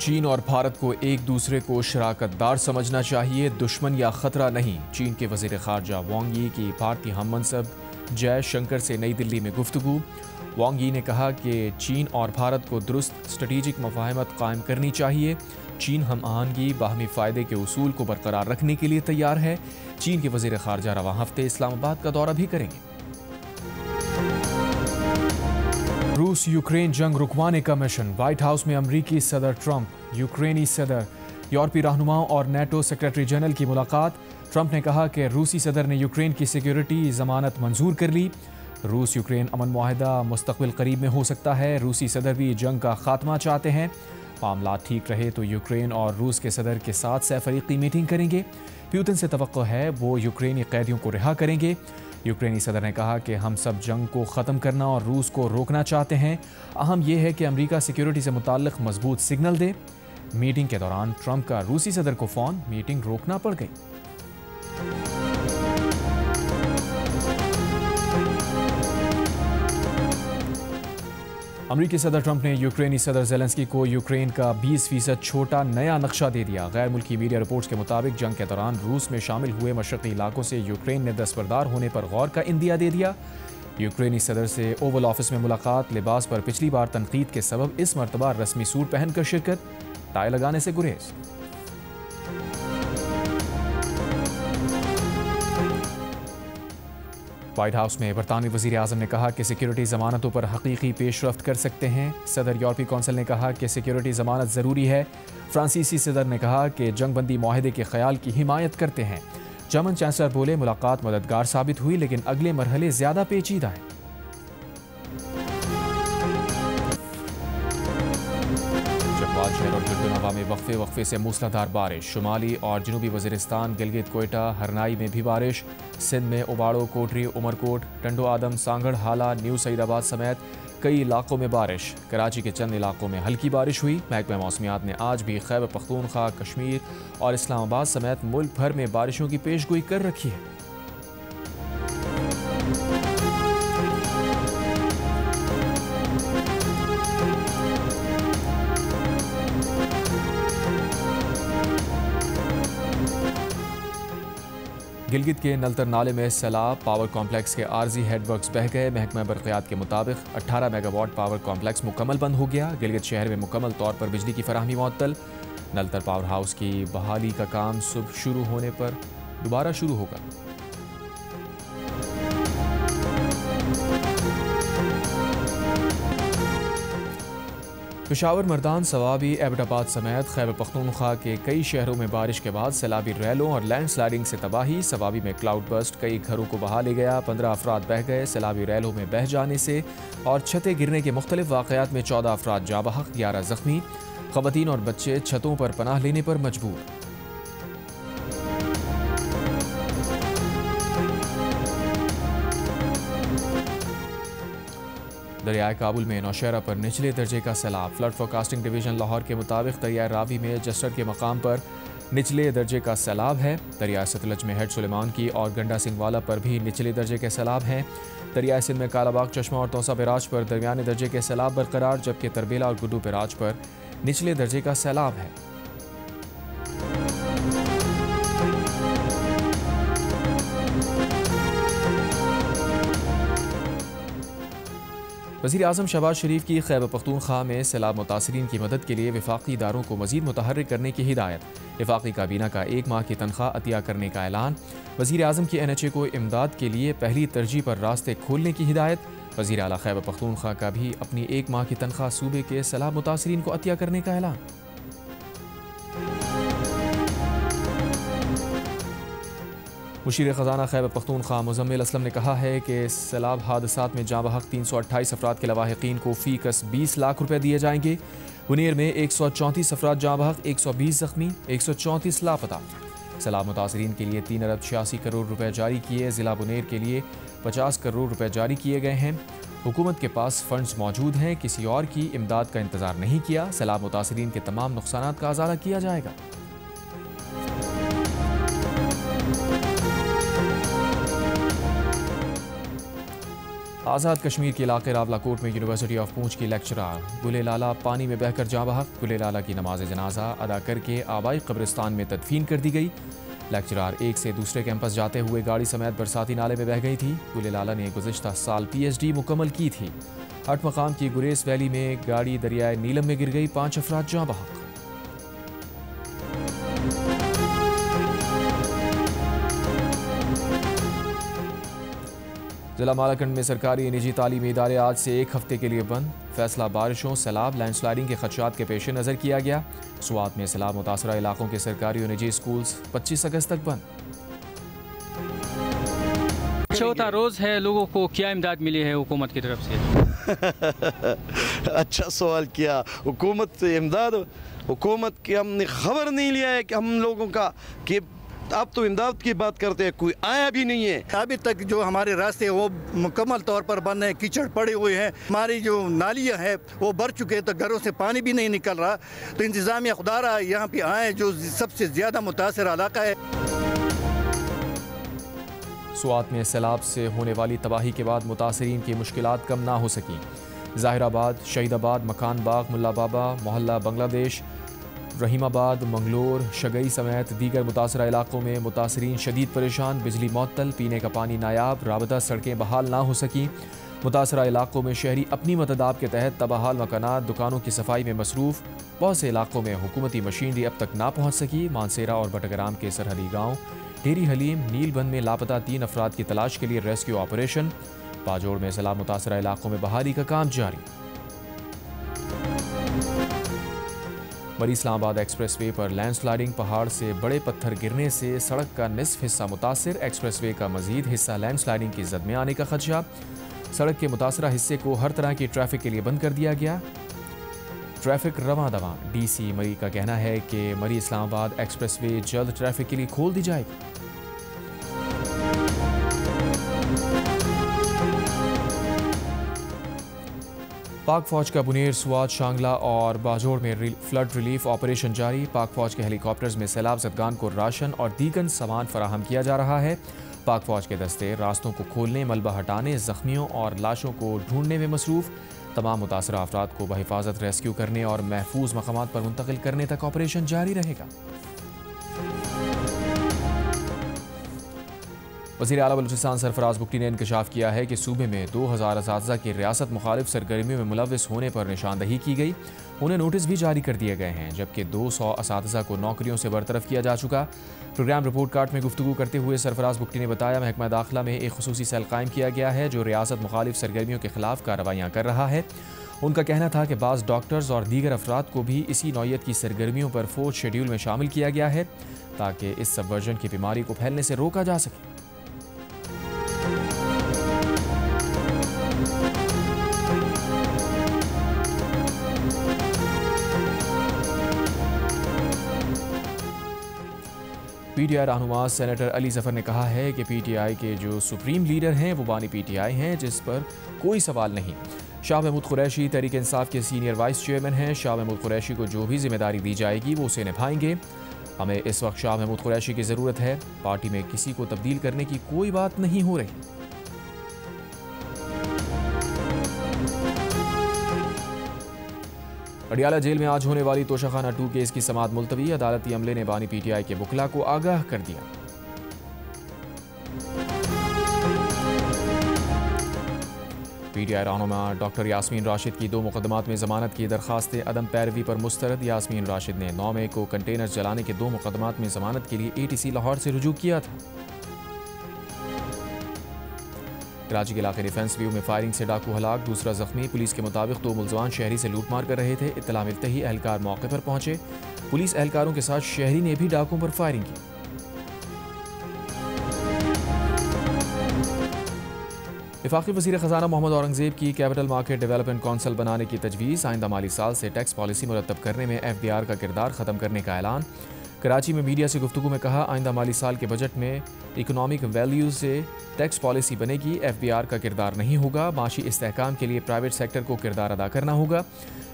चीन और भारत को एक दूसरे को शराकतदार समझना चाहिए, दुश्मन या खतरा नहीं। चीन के वजीर खारजा वांग यी की भारतीय हम मनसब जय शंकर से नई दिल्ली में गुफ्तगू। वांग यी ने कहा कि चीन और भारत को दुरुस्त स्ट्रेटेजिक मुफाहमत कायम करनी चाहिए। चीन हम आहंगी बाहमी फ़ायदे के उसूल को बरकरार रखने के लिए तैयार है। चीन के वजीर खारजा रवां हफ्ते इस्लामाबाद का दौरा भी करेंगे। रूस यूक्रेन जंग रुकवाने का मिशन। व्हाइट हाउस में अमरीकी सदर ट्रंप, यूक्रेनी सदर, यूरोपीय रहनुमाओं और नेटो सेक्रेटरी जनरल की मुलाकात। ट्रंप ने कहा कि रूसी सदर ने यूक्रेन की सिक्योरिटी जमानत मंजूर कर ली। रूस यूक्रेन अमन मुआहदा मुस्तकबिल करीब में हो सकता है। रूसी सदर भी जंग का खात्मा चाहते हैं। मामला ठीक रहे तो यूक्रेन और रूस के सदर के साथ सहफरीकी मीटिंग करेंगे। पुतिन से तवक्को है वो यूक्रेनी कैदियों को रिहा करेंगे। यूक्रेनी सदर ने कहा कि हम सब जंग को ख़त्म करना और रूस को रोकना चाहते हैं। अहम यह है कि अमेरिका सिक्योरिटी से मुताल्लिक मजबूत सिग्नल दे। मीटिंग के दौरान ट्रंप का रूसी सदर को फ़ोन, मीटिंग रोकना पड़ गई। अमरीकी सदर ट्रंप ने यूक्रेनी सदर ज़ेलेंस्की को यूक्रेन का 20% छोटा नया नक्शा दे दिया। गैर मुल्की मीडिया रिपोर्ट्स के मुताबिक जंग के दौरान रूस में शामिल हुए मशरक़ी इलाकों से यूक्रेन ने दस्तबरदार होने पर गौर का इंदिया दे दिया। यूक्रेनी सदर से ओवल ऑफिस में मुलाकात। लिबास पर पिछली बार तनकीद के सबब इस मरतबा रस्मी सूट पहनकर शिरकत। टाई लगाने से गुरेज। व्हाइट हाउस में बरतानवी वज़ीर आज़म ने कहा कि सिक्योरिटी ज़मानतों पर हकीकी पेशरफ्त कर सकते हैं। सदर यूरोपीय कौंसिल ने कहा कि सिक्योरिटी ज़मानत ज़रूरी है। फ्रांसीसी सदर ने कहा कि जंगबंदी माहदे के ख्याल की हिमायत करते हैं। जर्मन चांसलर बोले मुलाकात मददगार साबित हुई लेकिन अगले मरहले ज़्यादा पेचीदा हैं। शहर और गिरदुनवा में वक्फे से मूसलाधार बारिश। शुमाली और जनूबी वज़ीरिस्तान, गिलगित, कोयटा, हरनाई में भी बारिश। सिंध में उबाड़ो, कोटरी, उमरकोट, टंडो आदम, सांगड़, हाला, न्यू सईदाबाद समेत कई इलाकों में बारिश। कराची के चंद इलाकों में हल्की बारिश हुई। महकमा मौसमियात ने आज भी खैबर पख्तूनख्वा, कश्मीर और इस्लामाबाद समेत मुल्क भर में बारिशों की पेशगोई कर रखी है। गिलगित के नलतर नाले में सैलाब, पावर कॉम्प्लेक्स के आरजी हेडवर्क्स बह गए। महकमा बरक़ियात के मुताबिक 18 मेगावाट पावर कॉम्प्लेक्स मुकम्मल बंद हो गया। गिलगित शहर में मुकम्मल तौर पर बिजली की फराहमी मुअत्तल। नलतर पावर हाउस की बहाली का काम सुबह शुरू होने पर दोबारा शुरू होगा। पेशावर, मर्दान, सवाबी, एबटाबाद समेत खैबर पख्तूनख्वा के कई शहरों में बारिश के बाद सैलाबी रैलों और लैंडस्लाइडिंग से तबाही। सवाबी में क्लाउड बस्ट, कई घरों को बहा ले गया। 15 अफराद बह गए। सैलाबी रैलों में बह जाने से और छतें गिरने के मुख्तलिफ वाक़यात में 14 अफराद जाँ बहक, 11 जख्मी। ख़वातीन और बच्चे छतों पर पनाह लेने पर मजबूर। दरियाए काबुल में नौशहरा पर निचले दर्जे का सैलाब। फ्लड फोरकास्टिंग डिवीजन लाहौर के मुताबिक दरियाए रावी में जस्टर के मकाम पर निचले दर्जे का सैलाब है। दरियाए सतलज में हेड सुलेमान की और गंडा सिंगवाला पर भी निचले दर्जे के सैलाब हैं। दरियाए सिंध में कालाबाग, चश्मा और तौसा बैराज पर दरमियाने दर्जे के सैलाब बरकरार, जबकि तरबेला और गुड्डू बैराज पर निचले दर्जे का सैलाब है। वज़ीर आज़म शहबाज शरीफ की खैबर पख्तूनख्वा में सैलाब मुतासरीन की मदद के लिए वफाकी इदारों को मज़ीद मुतहर्रिक करने की हिदायत। वफाकी काबीना का 1 माह की तनख्वाह अतिया करने का ऐलान। वज़ीर आज़म की NHA को इमदाद के लिए पहली तरजीह पर रास्ते खोलने की हिदायत। वज़ीर आला खैबर पख्तूनख्वा का भी अपनी 1 माह की तनख्वाह सूबे के सैलाब मुतासरीन को अतिया करने का ऐलान। मुशीर ख़जाना खैबर पख्तूनख्वा मुज़म्मिल असलम ने कहा है कि सैलाब हादसात में जाँ बहक 328 अफराद के लवाहिकीन को फ़ीकस 20 लाख रुपये दिए जाएंगे। बुनेर में 134 अफराद जाँ बहक, 120 ज़ख्मी, 134 लापता। सैलाब मुतासरीन के लिए 3 अरब 86 करोड़ रुपये जारी किए। ज़िला बुनेर के लिए 50 करोड़ रुपये जारी किए गए हैं। हुकूमत के पास फंड्स मौजूद हैं, किसी और की इमदाद का इंतज़ार नहीं किया। सैलाब मुतासरीन के तमाम नुकसानात का अज़ाला किया जाएगा। आज़ाद कश्मीर के इलाके रावलाकोट में यूनिवर्सिटी ऑफ पूंछ की लेक्चरर गुले लाला पानी में बहकर जाँ बहक। गुले लाला की नमाज जनाजा अदा करके आबाई कब्रिस्तान में तदफीन कर दी गई। लेक्चरर एक से दूसरे कैंपस जाते हुए गाड़ी समेत बरसाती नाले में बह गई थी। गुले लाला ने गुज़िश्ता साल PhD मुकम्मल की थी। 8 मकाम की गुरेस वैली में गाड़ी दरियाए नीलम में गिर गई। 5 अफराद जाँ बहक। जिला मालाकंड में सरकारी निजी तालीमी इदारे आज से 1 हफ्ते के लिए बंद। फैसला बारिशों, सैलाब, लैंडस्लाइडिंग के खदशात के पेश नज़र किया गया। स्वात में सैलाब मुतासरा इलाकों के सरकारी और निजी स्कूल्स 25 अगस्त तक बंद। चौथा रोज़ है, लोगों को क्या इमदाद मिली है हुकूमत की तरफ से? अच्छा सवाल किया। हुकूमत से इमदाद, हुकूमत की हमने खबर नहीं लिया है कि हम लोगों का कि आप तो इमदाद की बात करते हैं, कोई आया भी नहीं है। अभी तक जो हमारे रास्ते वो मुकम्मल तौर पर बंद हैं, कीचड़ पड़े हुए हैं। हमारी जो नालियाँ हैं वो भर चुके हैं, तो घरों से पानी भी नहीं निकल रहा। तो इंतज़ामिया खुदा रहा यहाँ पे आए, जो सबसे ज़्यादा मुतासर इलाका है। स्वात में सैलाब से होने वाली तबाही के बाद मुतासरीन की मुश्किलात कम ना हो सकी। ज़ाहिराबाद, शहीदाबाद, मकान बाग, मुल्ला बाबा, मोहल्ला बांग्लादेश, रहीमाबाद, मंगलोर, शगई समेत दीगर मुतासरा इलाकों में मुतासरीन शदीद परेशान। बिजली मअतल, पीने का पानी नायाब, राबता सड़कें बहाल ना हो सकी। मुतासरा इलाकों में शहरी अपनी मतदाब के तहत तबाहाल मकानात, दुकानों की सफाई में मसरूफ़। बहुत से इलाकों में हुकूमती मशीनरी अब तक ना पहुँच सकी। मानसेरा और बटग्राम के सरहदी गाँव डेरी हलीम, नीलबंद में लापता 3 अफराद की तलाश के लिए रेस्क्यू ऑपरेशन। पाजोड़ में सैलाब मुतासरा इलाकों में बहाली का काम जारी। मरी इस्लामाबाद एक्सप्रेसवे पर लैंडस्लाइडिंग, पहाड़ से बड़े पत्थर गिरने से सड़क का निसफ हिस्सा मुतासिर। एक्सप्रेसवे का मजीद हिस्सा लैंडस्लाइडिंग की जद में आने का खदशा। सड़क के मुतासरा हिस्से को हर तरह की ट्रैफिक के लिए बंद कर दिया गया। ट्रैफिक रवां दवां। DC मरी का कहना है कि मरी इस्लामाबाद एक्सप्रेसवे जल्द ट्रैफिक के लिए खोल दी जाएगी। पाक फौज का बुनेर, स्वात, शांगला और बाजोड़ में फ्लड रिलीफ ऑपरेशन जारी। पाक फौज के हेलीकॉप्टर्स में सैलाब ज़दगान को राशन और दीगर सामान फराहम किया जा रहा है। पाक फौज के दस्ते रास्तों को खोलने, मलबा हटाने, जख्मियों और लाशों को ढूंढने में मसरूफ़। तमाम मुतासरा अफराद को बहिफाजत रेस्क्यू करने और महफूज मकामात पर मुंतकिल करने तक ऑपरेशन जारी रहेगा। वज़ीर आला बलूचिस्तान सरफराज बुगटी ने इंकशाफ किया है कि सूबे में 2000 असातिज़ा की रियासत मुखालिफ सरगर्मियों में मुलव्विस होने पर निशानदही की गई। उन्हें नोटिस भी जारी कर दिए गए हैं, जबकि 200 असातिज़ा को नौकरियों से बरतरफ किया जा चुका। प्रोग्राम रिपोर्ट कार्ड में गुफ्तगू करते हुए सरफराज बुगटी ने बताया, महकमा दाखिला में एक खुसूसी सेल कायम किया गया है जो रियासत मुखालिफ सरगर्मियों के खिलाफ कार्रवाइयाँ कर रहा है। उनका कहना था कि बाज़ डॉक्टर्स और दीगर अफराद को भी इसी नौयत की सरगर्मियों पर 4th शेड्यूल में शामिल किया गया है ताकि इस सबवर्जन की बीमारी को फैलने से रोका जा सके। PTI रहनुमा सेनेटर अली ज़फ़र ने कहा है कि PTI के जो सुप्रीम लीडर हैं वो बानी PTI हैं, जिस पर कोई सवाल नहीं। शाह महमूद कुरैशी तहरीक इंसाफ के सीनियर वाइस चेयरमैन हैं। शाह महमूद कुरैशी को जो भी जिम्मेदारी दी जाएगी वो उसे निभाएंगे। हमें इस वक्त शाह महमूद कुरैशी की ज़रूरत है। पार्टी में किसी को तब्दील करने की कोई बात नहीं हो रही। अडियाला जेल में आज होने वाली तोशाखाना 2 केस की समाअत मुलतवी। अदालती अमले ने बानी PTI के वकला को आगाह कर दिया। PTI रहनुमा डॉक्टर यास्मीन राशिद की 2 मुकदमात में जमानत की दरखास्तें अदम पैरवी पर मुस्तरद। यास्मीन राशिद ने 9 मई को कंटेनर जलाने के 2 मुकदमात में जमानत के लिए ATC लाहौर से रुजू किया था। कराची के इलाके डिफेंस व्यू में फायरिंग से डाकू हलाक, दूसरा जख्मी। पुलिस के मुताबिक 2 मुलजमान शहरी से लूटमार कर रहे थे। इत्तला मिलते ही एहलकार मौके पर पहुंचे। पुलिस एहलकारों के साथ शहरी ने भी डाकुओं पर फायरिंग की। वफाकी वज़ीर ख़जाना मोहम्मद औरंगज़ेब की कैपिटल मार्केट डेवलपमेंट कौंसिल बनाने की तजवीज़। आइंदा माली साल से टैक्स पॉलिसी मुरतब करने में FDR का किरदार ख़त्म करने का ऐलान। कराची में मीडिया से गुफ्तगू में कहा, आइंदा माली साल के बजट में इकोनॉमिक वैल्यूज से टैक्स पॉलिसी बनेगी। FDR का किरदार नहीं होगा। माशी इस्तेहकाम के लिए प्राइवेट सेक्टर को किरदार अदा करना होगा।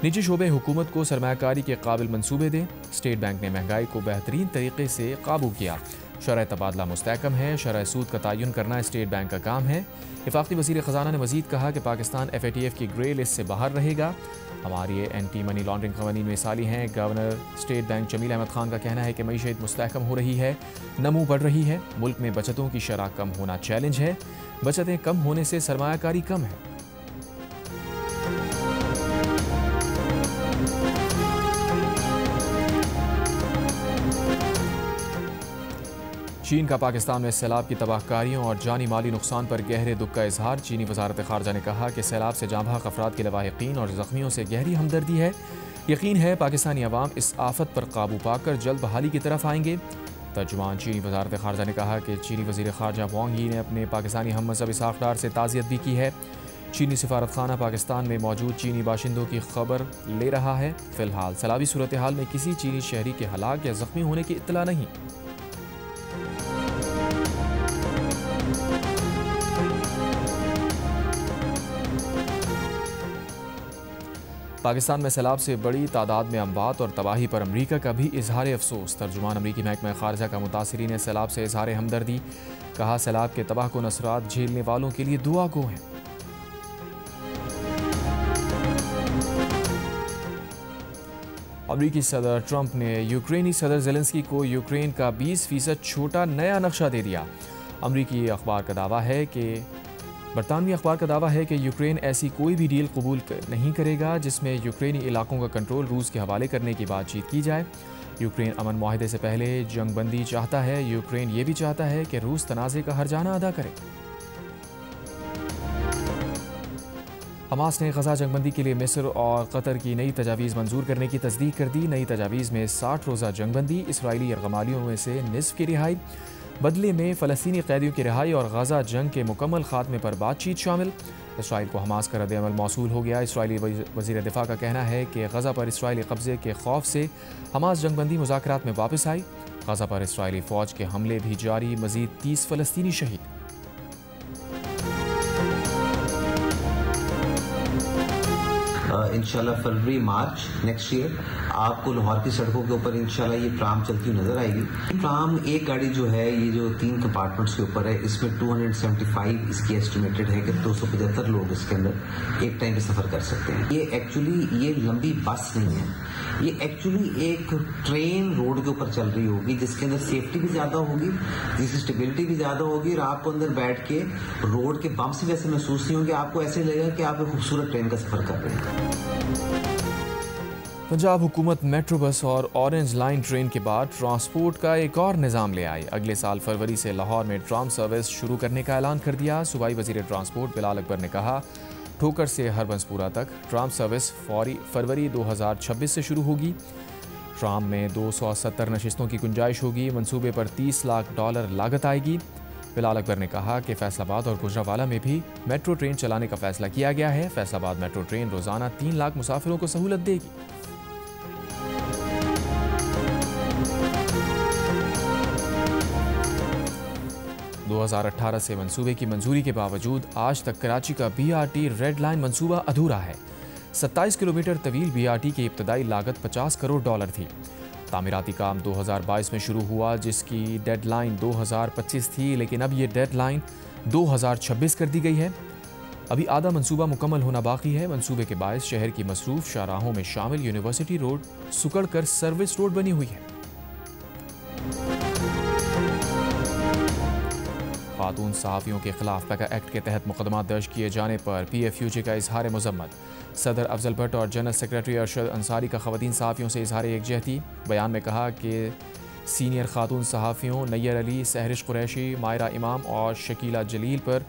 निजी शोबे हुकूमत को सरमायाकारी के काबिल मंसूबे दें। स्टेट बैंक ने महंगाई को बेहतरीन तरीके से काबू किया। शरह तबादला मुस्तहकम है, शरह सूद का तयन करना स्टेट बैंक का काम है। वफाकी वज़ीर ख़जाना ने मज़ीद कहा कि पाकिस्तान FATF की ग्रे लिस्ट से बाहर रहेगा। हमारी एंटी मनी लॉन्ड्रिंग कवानीन मिसाली हैं। Governor state bank Jameel Ahmed Khan का कहना है कि मईशत मुस्तहकम हो रही है, नमू बढ़ रही है, मुल्क में बचतों की शरह कम होना चैलेंज है, बचतें कम होने से सरमायाकारी कम है। चीन का पाकिस्तान में सैलाब की तबाहकारियों और जानी माली नुकसान पर गहरे दुख का इजहार। चीनी वजारत खारजा ने कहा कि सैलाब से जाँ बहक अफराद के लवाहिकीन और ज़ख्मियों से गहरी हमदर्दी है। यकीन है पाकिस्तानी अवाम इस आफत पर काबू पाकर जल्द बहाली की तरफ आएंगे। तर्जुमान चीनी वजारत खारजा ने कहा कि चीनी वज़ीर खारजा वांग यी ने अपने पाकिस्तानी हम मज़हबी साख्तार से ताज़ियत भी की है। चीनी सिफारत खाना पाकिस्तान में मौजूद चीनी बाशिंदों की खबर ले रहा है। फ़िलहाल सैलाबी सूरत हाल में किसी चीनी शहरी के हलाक या ज़ख्मी होने की इत्तला नहीं। पाकिस्तान में सैलाब से बड़ी तादाद में अमवात और तबाही पर अमरीका का भी इजहार अफसोस। तर्जुमान अमरीकी महकमा खारजा का मुतासिरीन सैलाब से इजहार हमदर्दी। कहा सैलाब के तबाह को नसरात झेलने वालों के लिए दुआ गो हैं। अमरीकी सदर ट्रंप ने यूक्रेनी सदर ज़ेलेंस्की को यूक्रेन का 20% छोटा नया नक्शा दे दिया। अमरीकी अखबार का दावा है कि बरतानवी अखबार का दावा है कि यूक्रेन ऐसी कोई भी डील कबूल नहीं करेगा जिसमें यूक्रेनी इलाकों का कंट्रोल रूस के हवाले करने की बातचीत की जाए। यूक्रेन अमन मुआहदे से पहले जंगबंदी चाहता है। यूक्रेन ये भी चाहता है कि रूस तनाज़े का हर्जाना अदा करे। हमास ने गजा जंगबंदी के लिए मिस्र और कतर की नई तजावीज़ मंजूर करने की तस्दीक कर दी। नई तजावीज़ में 60 रोज़ा जंगबंदी, इसराइली यरगमालियों में से निस्फ की रिहाई, बदले में फ़लस्तीनी कैदियों की रिहाई और गजा जंग के मुकम्मल खात्मे पर बातचीत शामिल। इसराइल को हमास का रद्द-ए-अमल मौसूल हो गया। इसराइली वज़ीर दिफ़ा का कहना है कि गजा पर इसराइली कब्ज़े के खौफ से हमास जंगबंदी मुज़ाकरात में वापस आई। गजा पर इसराइली फ़ौज के हमले भी जारी, मज़ीद 30 फ़लस्तीनी शहीद। इंशाल्लाह फरवरी मार्च नेक्स्ट ईयर आपको लाहौर की सड़कों के ऊपर इंशाल्लाह ये ट्राम चलती हुई नजर आएगी। ट्राम एक गाड़ी जो है ये जो 3 कंपार्टमेंट्स के ऊपर है, इसमें 275 इसकी एस्टिमेटेड है कि 275 लोग इसके अंदर एक टाइम पे सफर कर सकते हैं। ये एक्चुअली ये लंबी बस नहीं है, ये एक्चुअली एक ट्रेन रोड के ऊपर चल रही होगी जिसके अंदर सेफ्टी भी ज्यादा होगी, जिसकी स्टेबिलिटी भी ज्यादा होगी और आपको अंदर बैठ के रोड के बम्प्स भी ऐसे महसूस नहीं होंगे। आपको ऐसे लगेगा कि आप एक खूबसूरत ट्रेन का सफर कर रहे हैं। पंजाब हुकूमत मेट्रो बस और ऑरेंज लाइन ट्रेन के बाद ट्रांसपोर्ट का एक और निज़ाम ले आई। अगले साल फरवरी से लाहौर में ट्राम सर्विस शुरू करने का ऐलान कर दिया। सूबाई वज़ीर ट्रांसपोर्ट बिलाल अकबर ने कहा ठोकर से हरबंसपुरा तक ट्राम सर्विस फरवरी 2026 से शुरू होगी। ट्राम में 270 नशिस्तों की गुंजाइश होगी। मंसूबे पर $30 लाख लागत आएगी। बिलाल अकबर ने कहा कि फैसलाबाद और गुजरावाला में भी मेट्रो ट्रेन चलाने का फैसला किया गया है। फैसलाबाद मेट्रो ट्रेन रोजाना 3 लाख मुसाफिरों को सहूलत देगी। दो 2018 से मंसूबे की मंजूरी के बावजूद आज तक कराची का BRT रेड लाइन मंसूबा अधूरा है। 27 किलोमीटर तवील BRT की इब्तदाई लागत $50 करोड़ थी। तामीराती काम 2022 में शुरू हुआ जिसकी डेडलाइन 2025 थी, लेकिन अब ये डेडलाइन 2026 कर दी गई है। अभी आधा मंसूबा मुकम्मल होना बाकी है। मंसूबे के बायस शहर की मसरूफ शाहराहों में शामिल यूनिवर्सिटी रोड सुकड़ कर सर्विस रोड बनी हुई है। खातून सहाफ़ियों के खिलाफ पैका एक्ट के तहत मुकदमा दर्ज किए जाने पर PFUJ का इजहार मज़म्मत। सदर अफजल भट्ट और जनरल सेक्रेटरी अरशद अंसारी का ख़वातीन सहाफ़ियों से इजहार एकजहती। बयान में कहा कि सीनियर खातून सहाफ़ियों नैयर अली, सहरिश कुरैशी, मायरा इमाम और शकीला जलील पर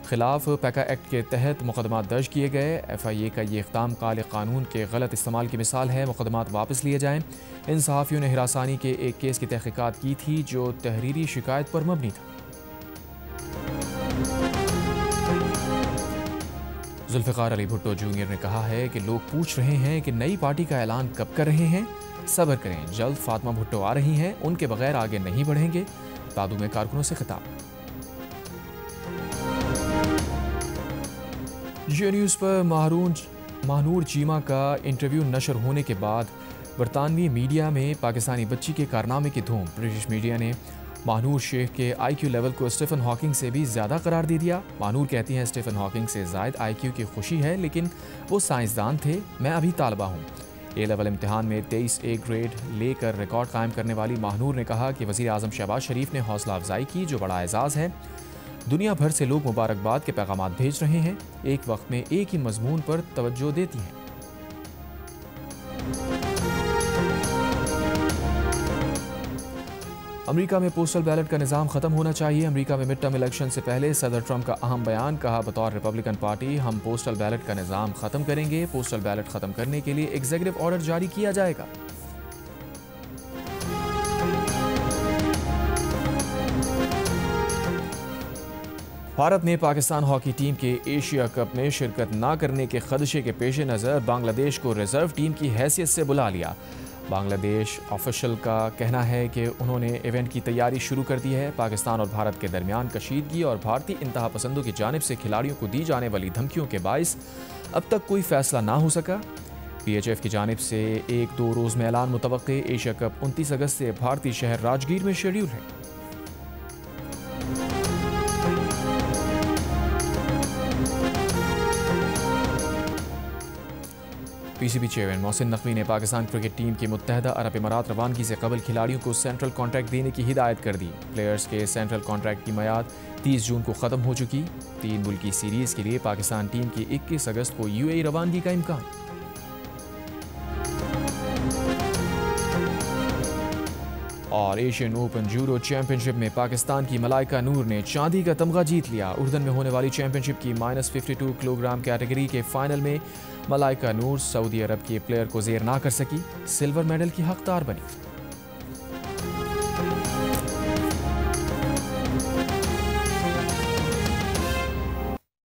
खिलाफ पैका एक्ट के तहत मुकदमा दर्ज किए गए। FIA का ये इक़दाम काले कानून के गलत इस्तेमाल की मिसाल है। मुकदमात वापस लिए जाएँ। इन सहाफ़ियों ने हिरासानी के एक केस की तहक़ीक़ात की थी जो तहरीरी शिकायत पर मबनी था। जुल्फ़िकार अली भुट्टो जूनियर ने कहा है कि लोग पूछ रहे हैं कि नई पार्टी का ऐलान कब कर रहे हैं। सब्र करें, जल्द फातिमा भुट्टो आ रही हैं, उनके बगैर आगे नहीं बढ़ेंगे। दादू में कारकुनों से खिताब। ये न्यूज़ पर महानूर चीमा का इंटरव्यू नशर होने के बाद बरतानवी मीडिया में पाकिस्तानी बच्ची के कारनामे की धूम। ब्रिटिश मीडिया ने महानूर शेख के IQ लेवल को स्टीफन हॉकिंग से भी ज़्यादा करार दे दिया। महानूर कहती हैं स्टीफन हॉकिंग से ज़ायद IQ की खुशी है, लेकिन वो साइंसदान थे, मैं अभी तालबा हूँ। A लेवल इम्तिहान में 23 A ग्रेड लेकर रिकॉर्ड कायम करने वाली महानूर ने कहा कि वज़ीर आज़म शहबाज शरीफ ने हौसला अफजाई की, जो बड़ा एजाज़ है। दुनिया भर से लोग मुबारकबाद के पैगामात भेज रहे हैं, एक वक्त में एक ही मजमून पर तवज्जो देती हैं। अमेरिका में पोस्टल बैलेट का निज़ाम ख़त्म होना चाहिए। अमेरिका में मिड टर्म इलेक्शन से पहले सदर ट्रंप का अहम बयान। कहा, बतौर रिपब्लिकन पार्टी हम पोस्टल बैलेट का निज़ाम ख़त्म करेंगे। पोस्टल बैलेट ख़त्म करने के लिए एग्जीक्यूटिव ऑर्डर जारी किया जाएगा। भारत ने पाकिस्तान हॉकी टीम के एशिया कप में शिरकत न करने के खदशे के पेश नज़र बांग्लादेश को रिजर्व टीम की हैसियत से बुला लिया। बांग्लादेश ऑफिशियल का कहना है कि उन्होंने इवेंट की तैयारी शुरू कर दी है। पाकिस्तान और भारत के दरमियान कशीदगी और भारतीय इंतहा पसंदों की जानिब से खिलाड़ियों को दी जाने वाली धमकियों के बाइस अब तक कोई फैसला ना हो सका। PHF की जानिब से 1-2 रोज़ में ऐलान मुतवक्के। एशिया कप 29 अगस्त से भारतीय शहर राजगीर में शेड्यूल है। PCB चेयरमैन मोहसिन नकवी ने पाकिस्तान क्रिकेट टीम की मुत्तहदा अरब इमारात रवानगी से कबल खिलाड़ियों को सेंट्रल कॉन्ट्रैक्ट देने की हिदायत कर दी। प्लेयर्स के सेंट्रल कॉन्ट्रैक्ट की मियाद 30 जून को ख़त्म हो चुकी। 3 मुल्की सीरीज़ के लिए पाकिस्तान टीम की 21 अगस्त को UAE रवानगी का इम्कान। और एशियन ओपन जूडो चैंपियनशिप में पाकिस्तान की मलाइका नूर ने चांदी का तमगा जीत लिया। उर्दन में होने वाली चैंपियनशिप की -52 किलोग्राम कैटेगरी के फाइनल में मलाइका नूर सऊदी अरब के प्लेयर को जेर ना कर सकी, सिल्वर मेडल की हकदार बनी।